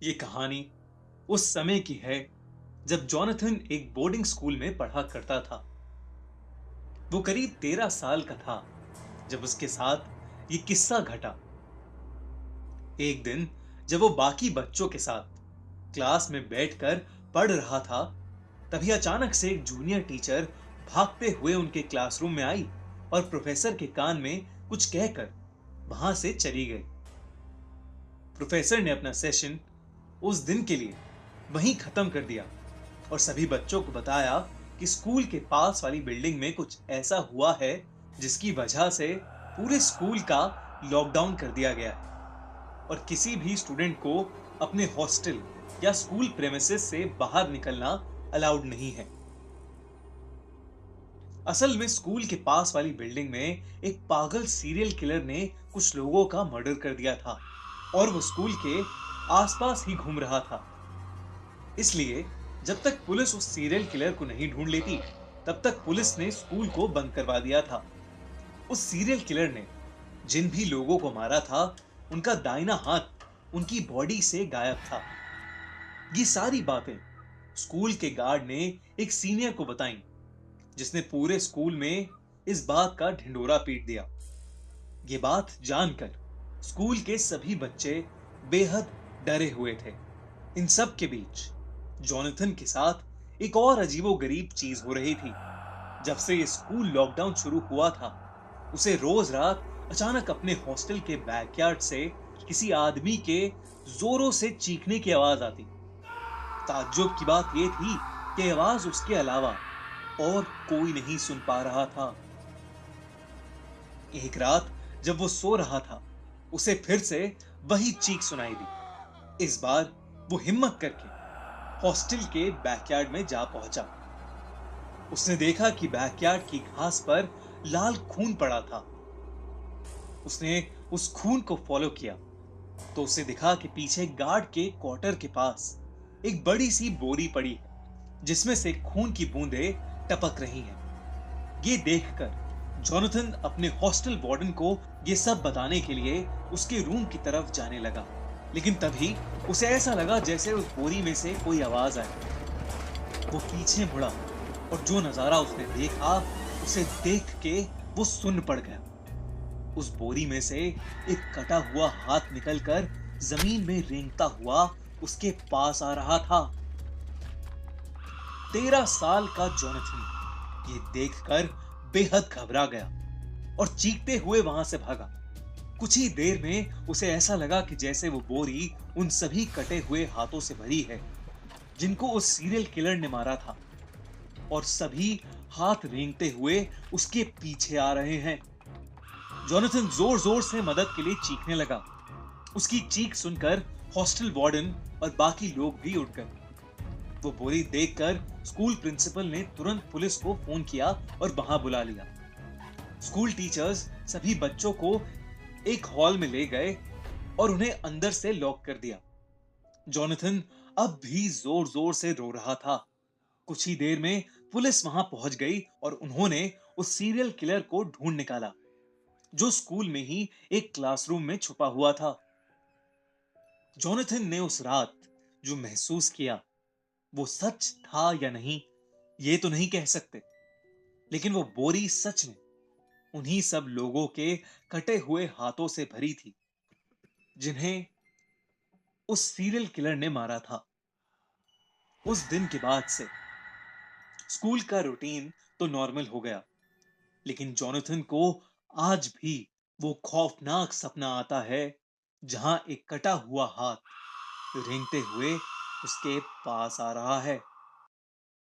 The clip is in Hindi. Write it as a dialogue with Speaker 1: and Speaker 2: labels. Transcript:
Speaker 1: ये कहानी उस समय की है जब जॉनथन एक बोर्डिंग स्कूल में पढ़ा करता था। वो करीब 13 साल का था जब उसके साथ ये किस्सा घटा। एक दिन जब वो बाकी बच्चों के साथ क्लास में बैठकर पढ़ रहा था, तभी अचानक से एक जूनियर टीचर भागते हुए उनके क्लासरूम में आई और प्रोफेसर के कान में कुछ कहकर वहां से चली गई। प्रोफेसर ने अपना सेशन उस दिन के लिए वहीं खत्म कर दिया और सभी बच्चों को बताया कि स्कूल के पास वाली बिल्डिंग में कुछ ऐसा हुआ है जिसकी वजह से पूरे स्कूल का लॉकडाउन कर दिया गया है और किसी भी स्टूडेंट को अपने हॉस्टल या स्कूल प्रेमिसेस से बाहर निकलना अलाउड नहीं है। असल में स्कूल के पास वाली बिल्डिंग में एक पागल सीरियल किलर ने कुछ लोगों का मर्डर कर दिया था और वो स्कूल के आसपास ही घूम रहा था। इसलिए जब तक पुलिस उस सीरियल किलर को नहीं ढूंढ लेती, तब तक पुलिस ने स्कूल को बंद करवा दिया था। उस सीरियल किलर ने जिन भी लोगों को मारा था, उनका दाहिना हाथ उनकी बॉडी से गायब था। ये सारी बातें स्कूल के गार्ड ने एक सीनियर को बताई, जिसने पूरे स्कूल में इस बात का ढिंढोरा पीट दिया। ये बात जानकर स्कूल के सभी बच्चे बेहद डरे हुए थे। इन सब के बीच जॉनथन के साथ एक और अजीबोगरीब चीज हो रही थी। जब से ये स्कूल लॉकडाउन शुरू हुआ था, उसे रोज रात अचानक अपने हॉस्टल के बैकयार्ड से किसी आदमी के जोरों से चीखने की आवाज आती। ताज्जुब की बात यह थी कि आवाज उसके अलावा और कोई नहीं सुन पा रहा था। एक रात जब वो सो रहा था, उसे फिर से वही चीख सुनाई दी। इस बार वो हिम्मत करके हॉस्टल के बैकयार्ड में जा पहुंचा। उसने देखा कि बैकयार्ड की घास पर लाल खून पड़ा था। उसने उस खून को फॉलो किया तो उसे दिखा कि पीछे गार्ड के क्वार्टर के पास एक बड़ी सी बोरी पड़ी है, जिसमें से खून की बूंदें टपक रही हैं। ये देखकर जॉनथन अपने हॉस्टल वार्डन को ये सब बताने के लिए उसके रूम की तरफ जाने लगा। लेकिन तभी उसे ऐसा लगा जैसे उस बोरी में से कोई आवाज आई। वो पीछे मुड़ा और जो नजारा उसने देखा, उसे देख के वो सुन्न पड़ गया। उस बोरी में से एक कटा हुआ हाथ निकलकर जमीन में रेंगता हुआ उसके पास आ रहा था। 13 साल का जॉनथन ये देखकर बेहद घबरा गया और चीखते हुए वहां से भागा। कुछ ही देर में उसे ऐसा लगा कि जैसे वो बोरी उन सभी कटे हुए हाथों से भरी है जिनको उस सीरियल किलर ने मारा था, और सभी हाथ रेंगते हुए उसके पीछे आ रहे हैं। जॉनथन जोर जोर से मदद के लिए चीखने लगा। उसकी चीख सुनकर हॉस्टल वार्डन और बाकी लोग भी उठ गए। वो बोरी देखकर स्कूल प्रिंसिपल ने तुरंत पुलिस को फोन किया और वहां बुला लिया। स्कूल टीचर्स सभी बच्चों को एक हॉल में ले गए और उन्हें अंदर से लॉक कर दिया। जॉनथन अब भी जोर जोर से रो रहा था। कुछ ही देर में पुलिस वहां पहुंच गई और उन्होंने उस सीरियल किलर को ढूंढ निकाला, जो स्कूल में ही एक क्लासरूम में छुपा हुआ था। जॉनथन ने उस रात जो महसूस किया, वो सच था या नहीं, ये तो नहीं कह सकते। लेकिन वो बोरी सच में उन्हीं सब लोगों के कटे हुए हाथों से भरी थी, जिन्हें उस सीरियल किलर ने मारा था। उस दिन के बाद से स्कूल का रूटीन तो नॉर्मल हो गया, लेकिन जॉनथन को आज भी वो खौफनाक सपना आता है जहां एक कटा हुआ हाथ रेंगते हुए उसके पास आ रहा है।